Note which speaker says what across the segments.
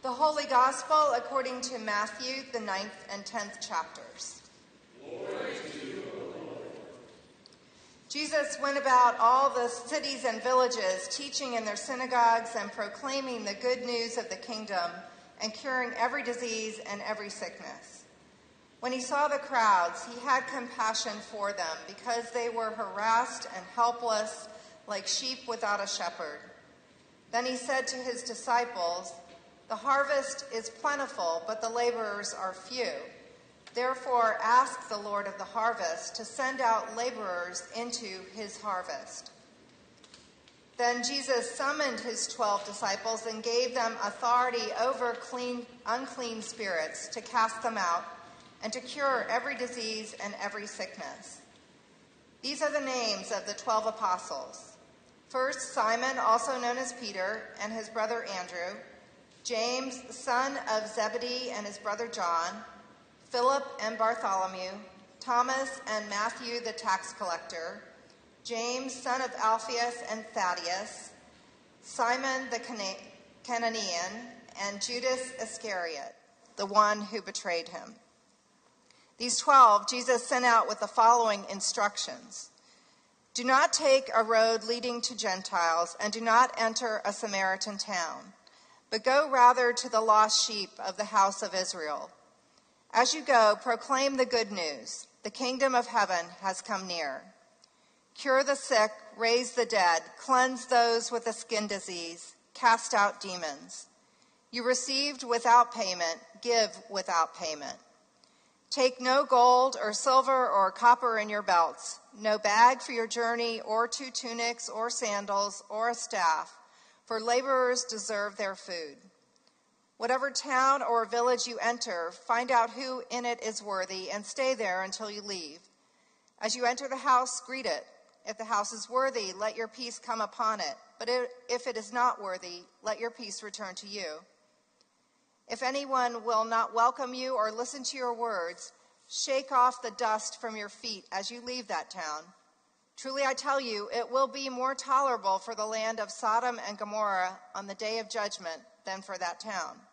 Speaker 1: The Holy Gospel according to Matthew, the 9th and 10th chapters.
Speaker 2: Glory to you, O Lord.
Speaker 1: Jesus went about all the cities and villages, teaching in their synagogues and proclaiming the good news of the kingdom and curing every disease and every sickness. When he saw the crowds, he had compassion for them because they were harassed and helpless like sheep without a shepherd. Then he said to his disciples, "The harvest is plentiful, but the laborers are few. Therefore, ask the Lord of the harvest to send out laborers into his harvest." Then Jesus summoned his 12 disciples and gave them authority over unclean spirits to cast them out and to cure every disease and every sickness. These are the names of the 12 apostles. First, Simon, also known as Peter, and his brother Andrew, James, son of Zebedee, and his brother John, Philip and Bartholomew, Thomas and Matthew the tax collector, James, son of Alphaeus and Thaddeus, Simon the Cananean, and Judas Iscariot, the one who betrayed him. These 12 Jesus sent out with the following instructions. Do not take a road leading to Gentiles, and do not enter a Samaritan town, but go rather to the lost sheep of the house of Israel. As you go, proclaim the good news. The kingdom of heaven has come near. Cure the sick, raise the dead, cleanse those with a skin disease, cast out demons. You received without payment, give without payment. Take no gold or silver or copper in your belts, no bag for your journey, or 2 tunics or sandals or a staff, for laborers deserve their food. Whatever town or village you enter, find out who in it is worthy and stay there until you leave. As you enter the house, greet it. If the house is worthy, let your peace come upon it. But if it is not worthy, let your peace return to you. If anyone will not welcome you or listen to your words, shake off the dust from your feet as you leave that town. Truly I tell you, it will be more tolerable for the land of Sodom and Gomorrah on the day of judgment than for that town.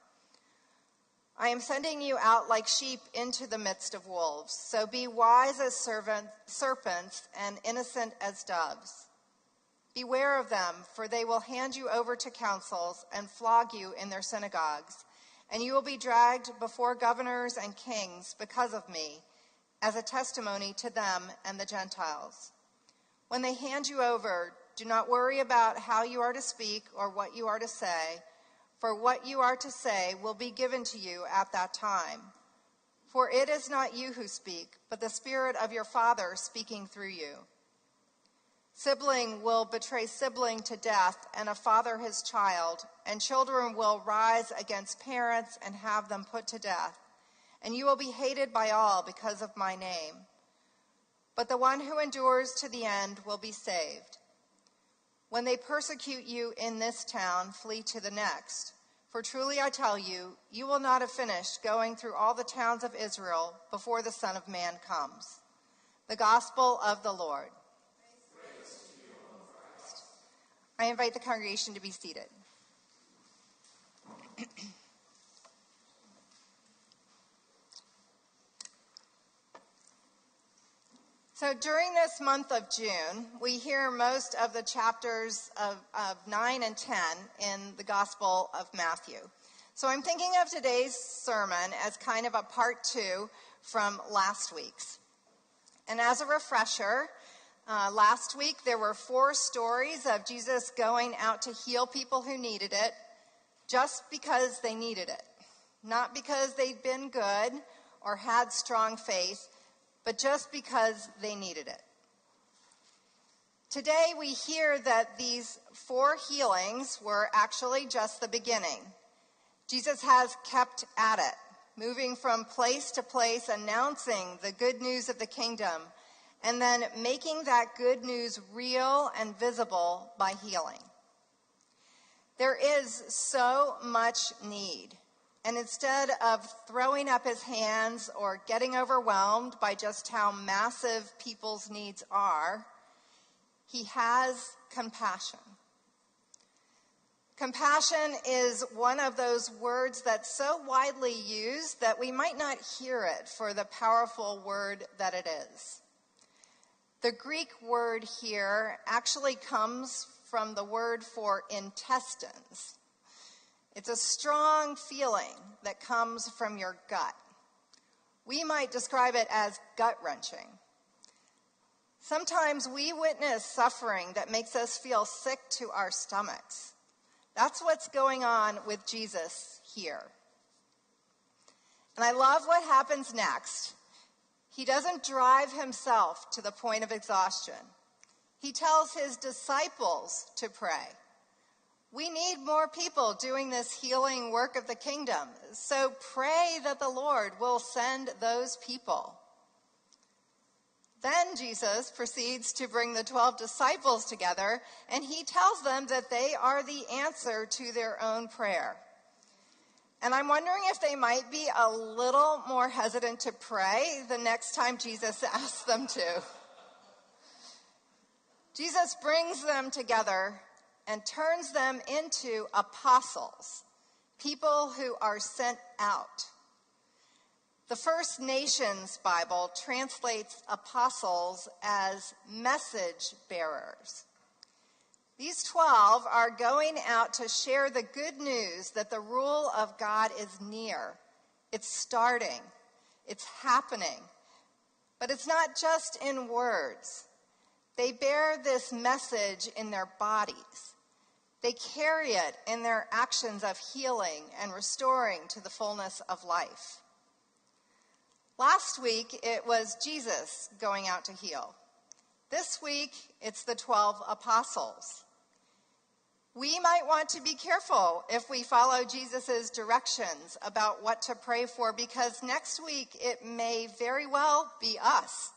Speaker 1: I am sending you out like sheep into the midst of wolves, so be wise as serpents and innocent as doves. Beware of them, for they will hand you over to councils and flog you in their synagogues, and you will be dragged before governors and kings because of me, as a testimony to them and the Gentiles. When they hand you over, do not worry about how you are to speak or what you are to say, for what you are to say will be given to you at that time. For it is not you who speak, but the Spirit of your Father speaking through you. Sibling will betray sibling to death, and a father his child, and children will rise against parents and have them put to death. And you will be hated by all because of my name. But the one who endures to the end will be saved. When they persecute you in this town, flee to the next. For truly I tell you, you will not have finished going through all the towns of Israel before the Son of Man comes. The Gospel of the Lord.
Speaker 2: Praise to you, O Christ.
Speaker 1: I invite the congregation to be seated. So during this month of June, we hear most of the chapters of 9 and 10 in the Gospel of Matthew. So I'm thinking of today's sermon as kind of a part 2 from last week's. And as a refresher, last week there were 4 stories of Jesus going out to heal people who needed it, just because they needed it. Not because they'd been good or had strong faith, but just because they needed it. Today we hear that these 4 healings were actually just the beginning. Jesus has kept at it, moving from place to place, announcing the good news of the kingdom, and then making that good news real and visible by healing. There is so much need. And instead of throwing up his hands or getting overwhelmed by just how massive people's needs are, he has compassion. Compassion is one of those words that's so widely used that we might not hear it for the powerful word that it is. The Greek word here actually comes from the word for intestines. It's a strong feeling that comes from your gut. We might describe it as gut-wrenching. Sometimes we witness suffering that makes us feel sick to our stomachs. That's what's going on with Jesus here. And I love what happens next. He doesn't drive himself to the point of exhaustion. He tells his disciples to pray. We need more people doing this healing work of the kingdom, so pray that the Lord will send those people. Then Jesus proceeds to bring the 12 disciples together, and he tells them that they are the answer to their own prayer. And I'm wondering if they might be a little more hesitant to pray the next time Jesus asks them to. Jesus brings them together and turns them into apostles, people who are sent out. The First Nations Bible translates apostles as message bearers. These 12 are going out to share the good news that the rule of God is near. It's starting. It's happening. But it's not just in words. They bear this message in their bodies. They carry it in their actions of healing and restoring to the fullness of life. Last week, it was Jesus going out to heal. This week, it's the 12 apostles. We might want to be careful if we follow Jesus' directions about what to pray for, because next week it may very well be us.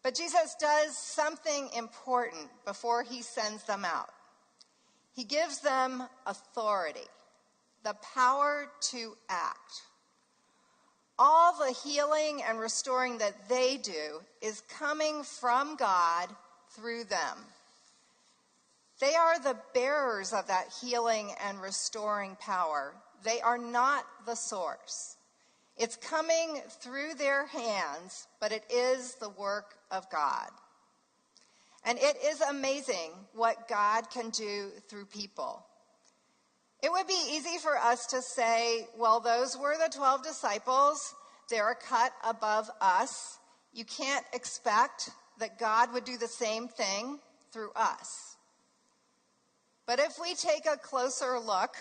Speaker 1: But Jesus does something important before he sends them out. He gives them authority, the power to act. All the healing and restoring that they do is coming from God through them. They are the bearers of that healing and restoring power. They are not the source. It's coming through their hands, but it is the work of God. And it is amazing what God can do through people. It would be easy for us to say, well, those were the 12 disciples. They're a cut above us. You can't expect that God would do the same thing through us. But if we take a closer look,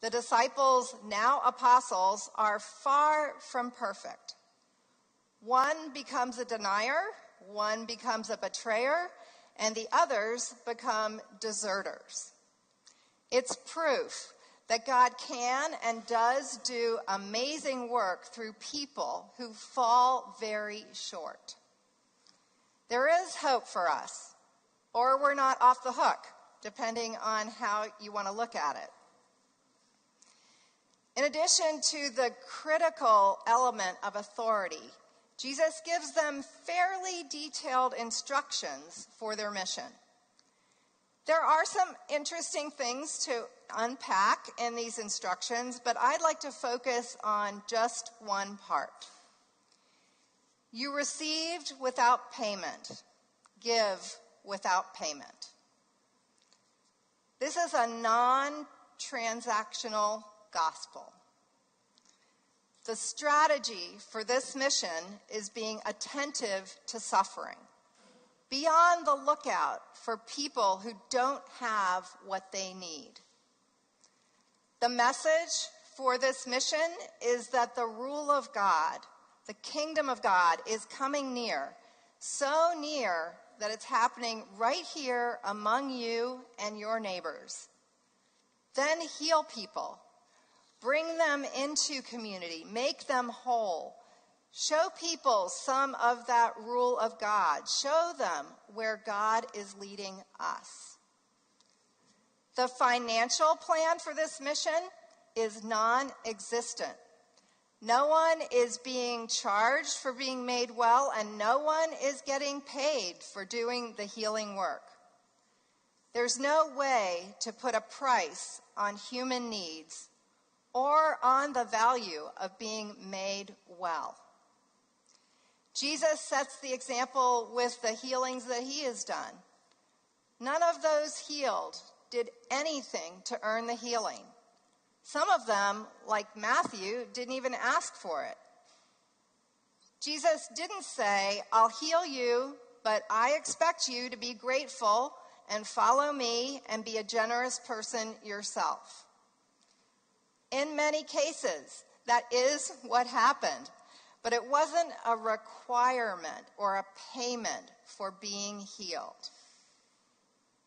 Speaker 1: the disciples, now apostles, are far from perfect. One becomes a denier, one becomes a betrayer, and the others become deserters. It's proof that God can and does do amazing work through people who fall very short. There is hope for us, or we're not off the hook, depending on how you want to look at it. In addition to the critical element of authority, Jesus gives them fairly detailed instructions for their mission. There are some interesting things to unpack in these instructions, but I'd like to focus on just one part. You received without payment. Give without payment. This is a non-transactional gospel. The strategy for this mission is being attentive to suffering. Be on the lookout for people who don't have what they need. The message for this mission is that the rule of God, the kingdom of God, is coming near, so near that it's happening right here among you and your neighbors. Then heal people. Bring them into community. Make them whole. Show people some of that rule of God. Show them where God is leading us. The financial plan for this mission is non-existent. No one is being charged for being made well, and no one is getting paid for doing the healing work. There's no way to put a price on human needs or on the value of being made well. Jesus sets the example with the healings that he has done. None of those healed did anything to earn the healing. Some of them, like Matthew, didn't even ask for it. Jesus didn't say, I'll heal you, but I expect you to be grateful and follow me and be a generous person yourself. In many cases, that is what happened, but it wasn't a requirement or a payment for being healed.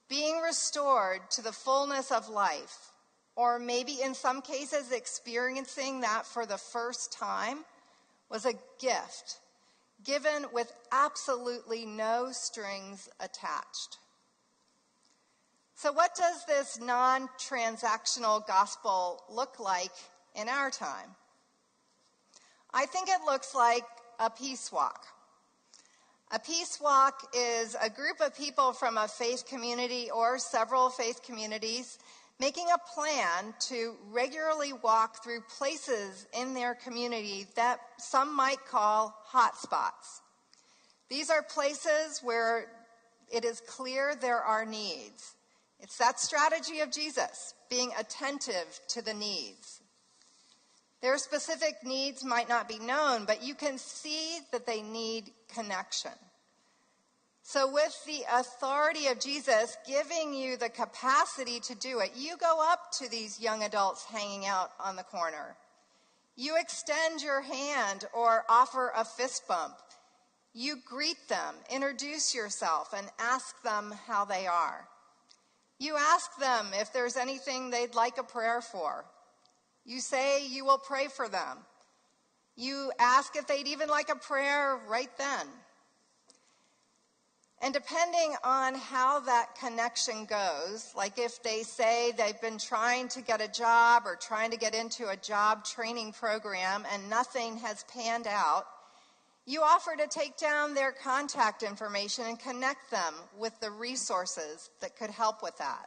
Speaker 1: Being restored to the fullness of life, or maybe in some cases experiencing that for the first time, was a gift given with absolutely no strings attached. So what does this non-transactional gospel look like in our time? I think it looks like a peace walk. A peace walk is a group of people from a faith community or several faith communities making a plan to regularly walk through places in their community that some might call hot spots. These are places where it is clear there are needs. It's that strategy of Jesus, being attentive to the needs. Their specific needs might not be known, but you can see that they need connection. So with the authority of Jesus giving you the capacity to do it, you go up to these young adults hanging out on the corner. You extend your hand or offer a fist bump. You greet them, introduce yourself, and ask them how they are. You ask them if there's anything they'd like a prayer for. You say you will pray for them. You ask if they'd even like a prayer right then. And depending on how that connection goes, like if they say they've been trying to get a job or trying to get into a job training program and nothing has panned out, you offer to take down their contact information and connect them with the resources that could help with that.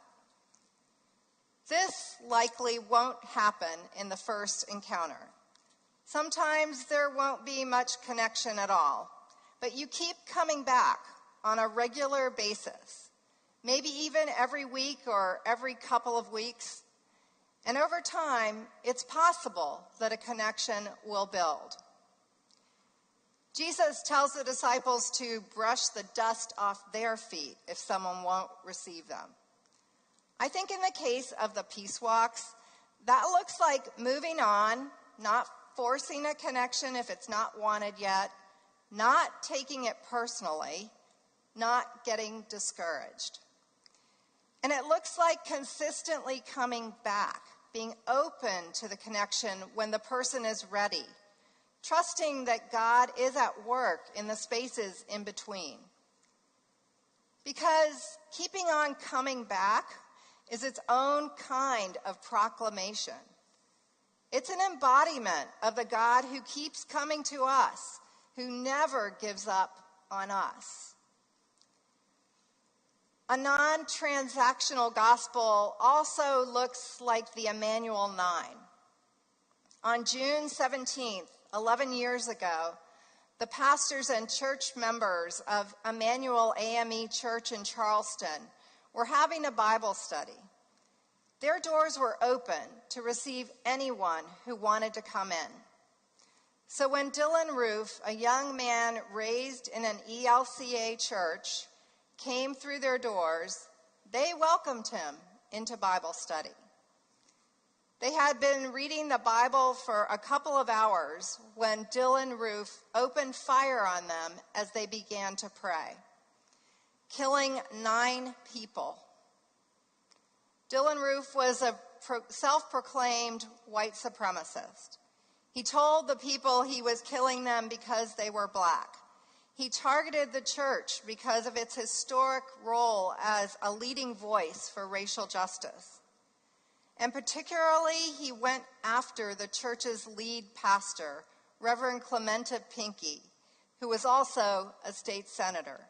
Speaker 1: This likely won't happen in the first encounter. Sometimes there won't be much connection at all, but you keep coming back on a regular basis, maybe even every week or every couple of weeks. And over time, it's possible that a connection will build. Jesus tells the disciples to brush the dust off their feet if someone won't receive them. I think in the case of the peace walks, that looks like moving on, not forcing a connection if it's not wanted yet, not taking it personally, not getting discouraged. And it looks like consistently coming back, being open to the connection when the person is ready, trusting that God is at work in the spaces in between. Because keeping on coming back is its own kind of proclamation. It's an embodiment of the God who keeps coming to us, who never gives up on us. A non-transactional gospel also looks like the Emmanuel 9. On June 17th, 11 years ago, the pastors and church members of Emmanuel AME Church in Charleston were having a Bible study. Their doors were open to receive anyone who wanted to come in. So when Dylan Roof, a young man raised in an ELCA church, came through their doors, they welcomed him into Bible study. They had been reading the Bible for a couple of hours when Dylan Roof opened fire on them as they began to pray, killing 9 people. Dylan Roof was a self-proclaimed white supremacist. He told the people he was killing them because they were black. He targeted the church because of its historic role as a leading voice for racial justice. And particularly, he went after the church's lead pastor, Reverend Clementa Pinckey, who was also a state senator.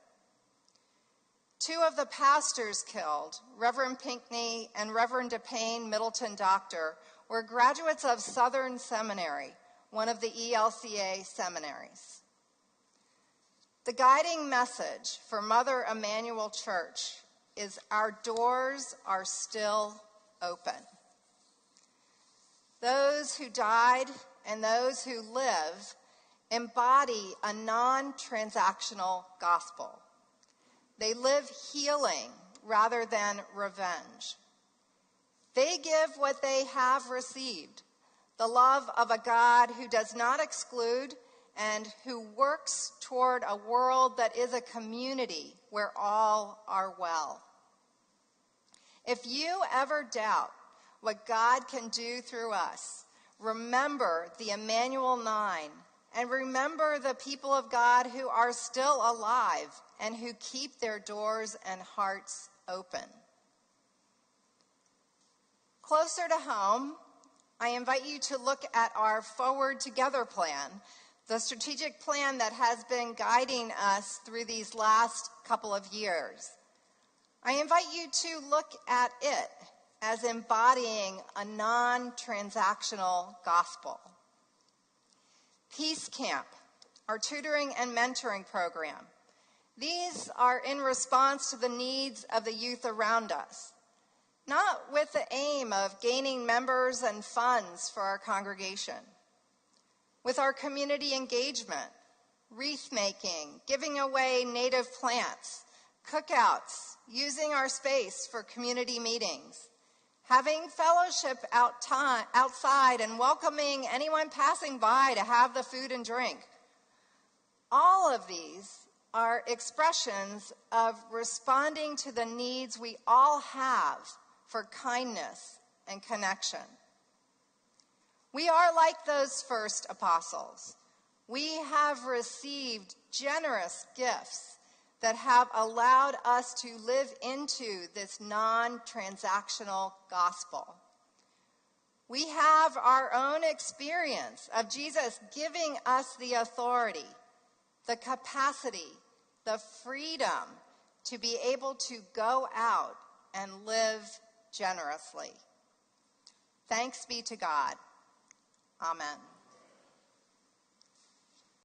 Speaker 1: 2 of the pastors killed, Reverend Pinckney and Reverend DePayne Middleton Doctor, were graduates of Southern Seminary, one of the ELCA seminaries. The guiding message for Mother Emanuel Church is our doors are still open. Those who died and those who live embody a non-transactional gospel. They live healing rather than revenge. They give what they have received, the love of a God who does not exclude and who works toward a world that is a community where all are well. If you ever doubt what God can do through us, remember the Emmanuel 9 and remember the people of God who are still alive and who keep their doors and hearts open. Closer to home, I invite you to look at our Forward Together plan, the strategic plan that has been guiding us through these last couple of years. I invite you to look at it as embodying a non-transactional gospel. Peace Camp, our tutoring and mentoring program. These are in response to the needs of the youth around us, not with the aim of gaining members and funds for our congregation. With our community engagement, wreath making, giving away native plants, cookouts, using our space for community meetings, having fellowship outside and welcoming anyone passing by to have the food and drink. All of these are expressions of responding to the needs we all have for kindness and connection. We are like those first apostles. We have received generous gifts that have allowed us to live into this non-transactional gospel. We have our own experience of Jesus giving us the authority, the capacity, the freedom to be able to go out and live generously. Thanks be to God. Amen.